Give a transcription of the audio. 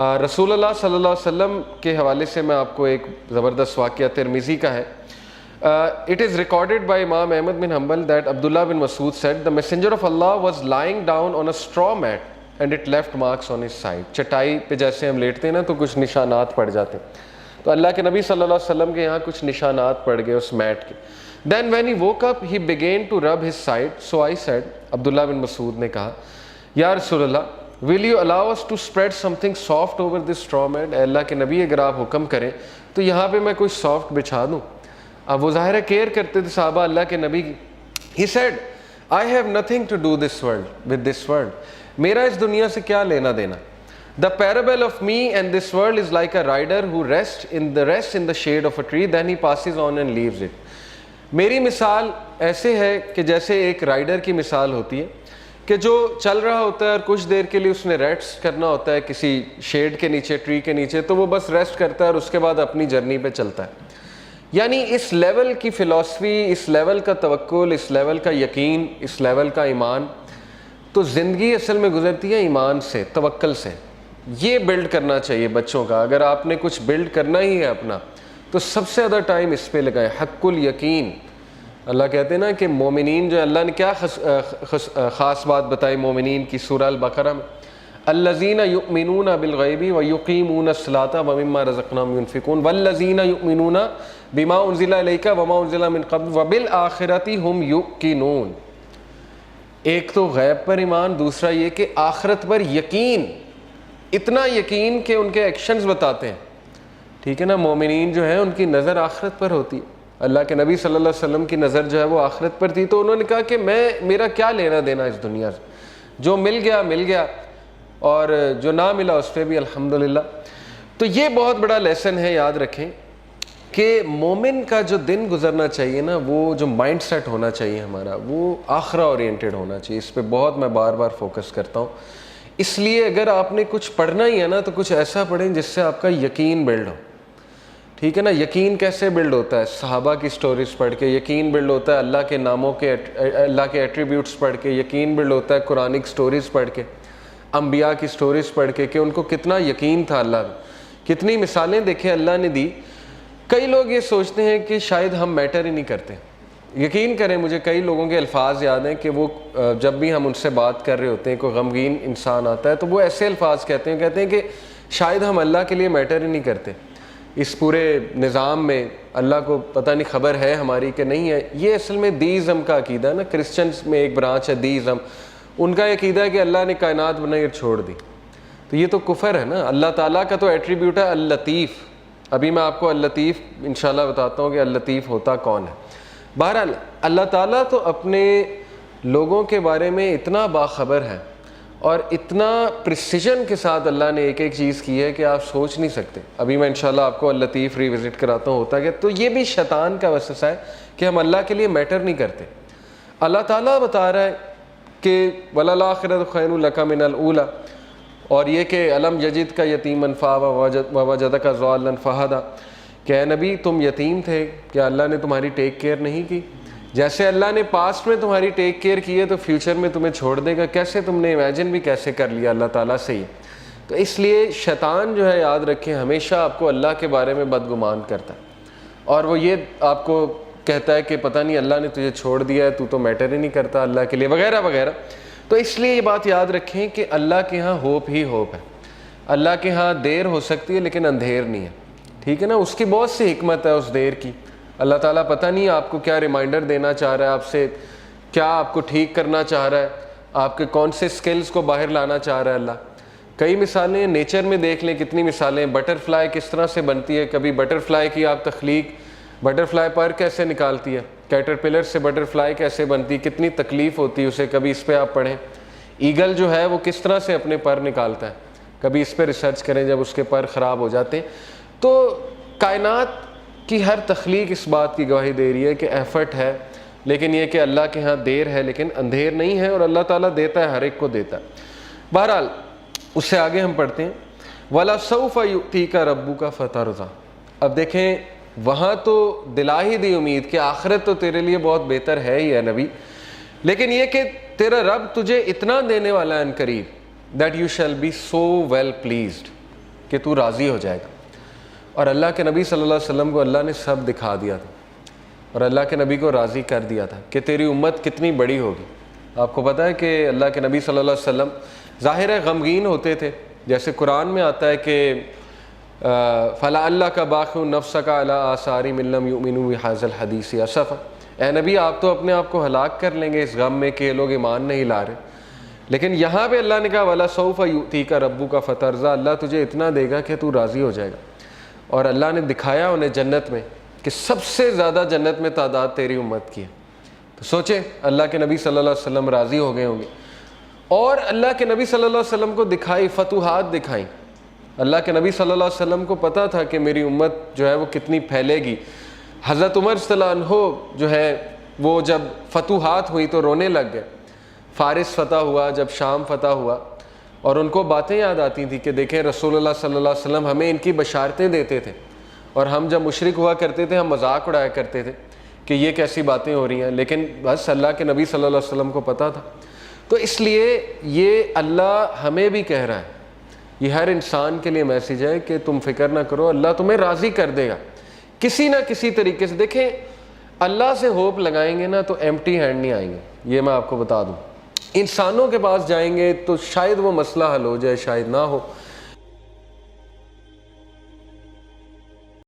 رسول اللہ صلی اللہ علیہ وسلم کے حوالے سے میں آپ کو ایک زبردست واقعہ ترمذی کا ہے. It is recorded by Imam Ahmad bin Hanbal that Abdullah bin Mas'ud said the messenger of Allah was lying down on a straw mat and it left marks on his side. چٹائی پہ جیسے ہم لیٹتے ہیں نا تو کچھ نشانات پڑ جاتے ہیں, تو اللہ کے نبی صلی اللہ علیہ وسلم کے یہاں کچھ نشانات پڑ گئے اس میٹ کے. Then when he woke up he began to rub his side. So I said, عبداللہ بن مسعود نے کہا, یا رسول اللہ, will you allow us to spread something soft over this straw mat؟ اے اللہ کے نبی اگر آپ حکم کریں تو یہاں پہ میں کوئی سافٹ بچھا دوں. اب وہ ظاہر ہے کیئر کرتے تھے صحابہ اللہ کے نبی کی. He said, I have nothing to do with this world. میرا اس دنیا سے کیا لینا دینا. The parable of me and this world is like a rider who rests in the shade of a tree, then he passes on and leaves it. میری مثال ایسے ہے کہ جیسے ایک رائڈر کی مثال ہوتی ہے کہ جو چل رہا ہوتا ہے اور کچھ دیر کے لیے اس نے ریسٹ کرنا ہوتا ہے کسی شیڈ کے نیچے, ٹری کے نیچے, تو وہ بس ریسٹ کرتا ہے اور اس کے بعد اپنی جرنی پہ چلتا ہے. یعنی اس لیول کی فلسفی, اس لیول کا توکل, اس لیول کا یقین, اس لیول کا ایمان, تو زندگی اصل میں گزرتی ہے ایمان سے, توکل سے. یہ بلڈ کرنا چاہیے بچوں کا. اگر آپ نے کچھ بلڈ کرنا ہی ہے اپنا تو سب سے زیادہ ٹائم اس پہ لگائیں, حق الیقین. اللہ کہتے ہیں نا کہ مومنین جو اللہ نے کیا خاص بات بتائی مومنین کی سورہ البقرہ میں, الذین یؤمنون بالغیب ویقیمون الصلاۃ ومما رزقناہم ینفقون والذین یؤمنون بما انزل الیک وما انزل من قبل وبالآخرۃ ھم یوقنون. ایک تو غیب پر ایمان, دوسرا یہ کہ آخرت پر یقین, اتنا یقین کہ ان کے ایکشنز بتاتے ہیں. ٹھیک ہے نا, مومنین جو ہیں ان کی نظر آخرت پر ہوتی ہے. اللہ کے نبی صلی اللہ علیہ وسلم کی نظر جو ہے وہ آخرت پر تھی, تو انہوں نے کہا کہ میرا کیا لینا دینا اس دنیا سے, جو مل گیا مل گیا اور جو نہ ملا اس پہ بھی الحمدللہ. تو یہ بہت بڑا لیسن ہے, یاد رکھیں کہ مومن کا جو دن گزرنا چاہیے نا, وہ جو مائنڈ سیٹ ہونا چاہیے ہمارا, وہ آخرہ اورینٹڈ ہونا چاہیے. اس پہ بہت میں بار بار فوکس کرتا ہوں. اس لیے اگر آپ نے کچھ پڑھنا ہی ہے نا تو کچھ ایسا پڑھیں جس سے آپ کا یقین بلڈ ہو. ٹھیک ہے نا, یقین کیسے بلڈ ہوتا ہے؟ صحابہ کی سٹوریز پڑھ کے یقین بلڈ ہوتا ہے, اللہ کے ناموں کے, اللہ کے ایٹریبیوٹس پڑھ کے یقین بلڈ ہوتا ہے, قرآنک سٹوریز پڑھ کے, انبیاء کی سٹوریز پڑھ کے کہ ان کو کتنا یقین تھا اللہ میں, کتنی مثالیں دیکھیں اللہ نے دی. کئی لوگ یہ سوچتے ہیں کہ شاید ہم میٹر ہی نہیں کرتے. یقین کریں مجھے کئی لوگوں کے الفاظ یاد ہیں کہ وہ جب بھی ہم ان سے بات کر رہے ہوتے ہیں, کوئی غمگین انسان آتا ہے تو وہ ایسے الفاظ کہتے ہیں کہ شاید ہم اللہ کے لیے میٹر ہی نہیں کرتے. اس پورے نظام میں اللہ کو پتہ نہیں خبر ہے ہماری کہ نہیں ہے. یہ اصل میں دیزم کا عقیدہ ہے نا, کرسچنز میں ایک برانچ ہے دیزم, ان کا یہ عقیدہ ہے کہ اللہ نے کائنات بنائی اور چھوڑ دی. تو یہ تو کفر ہے نا. اللہ تعالیٰ کا تو ایٹریبیوٹ ہے اللطیف. ابھی میں آپ کو اللطیف انشاءاللہ بتاتا ہوں کہ اللطیف ہوتا کون ہے. بہرحال اللہ تعالیٰ تو اپنے لوگوں کے بارے میں اتنا باخبر ہے اور اتنا پریسیجن کے ساتھ اللہ نے ایک ایک چیز کی ہے کہ آپ سوچ نہیں سکتے. ابھی میں انشاءاللہ آپ کو اللطیف ریوزٹ کراتا ہوں ہوتا کہ, تو یہ بھی شیطان کا وسوسہ ہے کہ ہم اللہ کے لیے میٹر نہیں کرتے. اللہ تعالیٰ بتا رہا ہے کہ وَلَلْآخِرَةُ خَيْرٌ لَكَ مِنَ الْأُولَىٰ, اور یہ کہ الم یجد کا یتیمًا فَآوَىٰ وَوَجَدَکَ ضَالًّا فَہَدَىٰ, کہ اے نبی تم یتیم تھے, کیا اللہ نے تمہاری ٹیک کیئر نہیں کی؟ جیسے اللہ نے پاسٹ میں تمہاری ٹیک کیئر کی ہے تو فیوچر میں تمہیں چھوڑ دے گا. کیسے تم نے امیجن بھی کیسے کر لیا اللہ تعالیٰ سے ہی. تو اس لیے شیطان جو ہے یاد رکھیں ہمیشہ آپ کو اللہ کے بارے میں بدگمان کرتا ہے, اور وہ یہ آپ کو کہتا ہے کہ پتہ نہیں اللہ نے تجھے چھوڑ دیا ہے, تو میٹر ہی نہیں کرتا اللہ کے لیے, وغیرہ وغیرہ. تو اس لیے یہ بات یاد رکھیں کہ اللہ کے ہاں ہوپ ہی ہوپ ہے. اللہ کے ہاں دیر ہو سکتی ہے لیکن اندھیر نہیں ہے. ٹھیک ہے نا, اس کی بہت سی حکمت ہے اس دیر کی. اللہ تعالیٰ پتہ نہیں آپ کو کیا ریمائنڈر دینا چاہ رہا ہے آپ سے, کیا آپ کو ٹھیک کرنا چاہ رہا ہے, آپ کے کون سے سکلز کو باہر لانا چاہ رہا ہے اللہ. کئی مثالیں نیچر میں دیکھ لیں, کتنی مثالیں. بٹر فلائی کس طرح سے بنتی ہے, کبھی بٹر فلائی کی آپ تخلیق, بٹر فلائی پر کیسے نکالتی ہے, کیٹر پلر سے بٹر فلائی کیسے بنتی, کتنی تکلیف ہوتی ہے اسے, کبھی اس پہ آپ پڑھیں. ایگل جو ہے وہ کس طرح سے اپنے پر نکالتا ہے, کبھی اس پہ ریسرچ کریں جب اس کے پر خراب ہو جاتے ہیں. تو کائنات کی ہر تخلیق اس بات کی گواہی دے رہی ہے کہ ایفرٹ ہے, لیکن یہ کہ اللہ کے ہاں دیر ہے لیکن اندھیر نہیں ہے, اور اللہ تعالیٰ دیتا ہے, ہر ایک کو دیتا ہے. بہرحال اس سے آگے ہم پڑھتے ہیں وَلَسَوْفَ يُؤْتِيكَ رَبُّكَ فَتَرْضَىٰ. اب دیکھیں وہاں تو دلا ہی دی امید کہ آخرت تو تیرے لیے بہت بہتر ہے ہی ہے نبی, لیکن یہ کہ تیرا رب تجھے اتنا دینے والا ہے ان قریب, that you shall be so well pleased. کہ تو راضی ہو جائے گا. اور اللہ کے نبی صلی اللہ علیہ وسلم کو اللہ نے سب دکھا دیا تھا اور اللہ کے نبی کو راضی کر دیا تھا کہ تیری امت کتنی بڑی ہوگی. آپ کو پتہ ہے کہ اللہ کے نبی صلی اللہ علیہ وسلم ظاہر ہے غمگین ہوتے تھے, جیسے قرآن میں آتا ہے کہ فَلَعَلَّكَ بَاخِعٌ نَفْسَكَ عَلَىٰ آثَارِهِمْ إِن لَّمْ يُؤْمِنُوا بِهَٰذَا الْحَدِيثِ أَسَفًا. اے نبی آپ تو اپنے آپ کو ہلاک کر لیں گے اس غم میں کہ یہ لوگ ایمان نہیں لا رہے, لیکن یہاں پہ اللہ نے کہا وَلَسَوْفَ يُؤْتِيكَ رَبُّكَ فَتَرْضَىٰ, اللہ تجھے اتنا دے گا کہ تو راضی ہو جائے گا. اور اللہ نے دکھایا انہیں جنت میں کہ سب سے زیادہ جنت میں تعداد تیری امت کی ہے. تو سوچیں اللہ کے نبی صلی اللہ علیہ وسلم راضی ہو گئے ہوں گے. اور اللہ کے نبی صلی اللہ علیہ وسلم کو دکھائی, فتوحات دکھائیں. اللہ کے نبی صلی اللہ علیہ وسلم کو پتہ تھا کہ میری امت جو ہے وہ کتنی پھیلے گی. حضرت عمر صلی اللہ عنہ جو ہے وہ جب فتوحات ہوئی تو رونے لگ گئے. فارس فتح ہوا, جب شام فتح ہوا, اور ان کو باتیں یاد آتی تھیں کہ دیکھیں رسول اللہ صلی اللہ علیہ وسلم ہمیں ان کی بشارتیں دیتے تھے, اور ہم جب مشرک ہوا کرتے تھے ہم مذاق اڑایا کرتے تھے کہ یہ کیسی باتیں ہو رہی ہیں, لیکن بس اللہ کے نبی صلی اللہ علیہ وسلم کو پتہ تھا. تو اس لیے یہ اللہ ہمیں بھی کہہ رہا ہے, یہ ہر انسان کے لیے میسیج ہے کہ تم فکر نہ کرو, اللہ تمہیں راضی کر دے گا کسی نہ کسی طریقے سے. دیکھیں اللہ سے ہوپ لگائیں گے نا تو ایمٹی ہینڈ نہیں آئیں گے, یہ میں آپ کو بتا دوں. انسانوں کے پاس جائیں گے تو شاید وہ مسئلہ حل ہو جائے, شاید نہ ہو,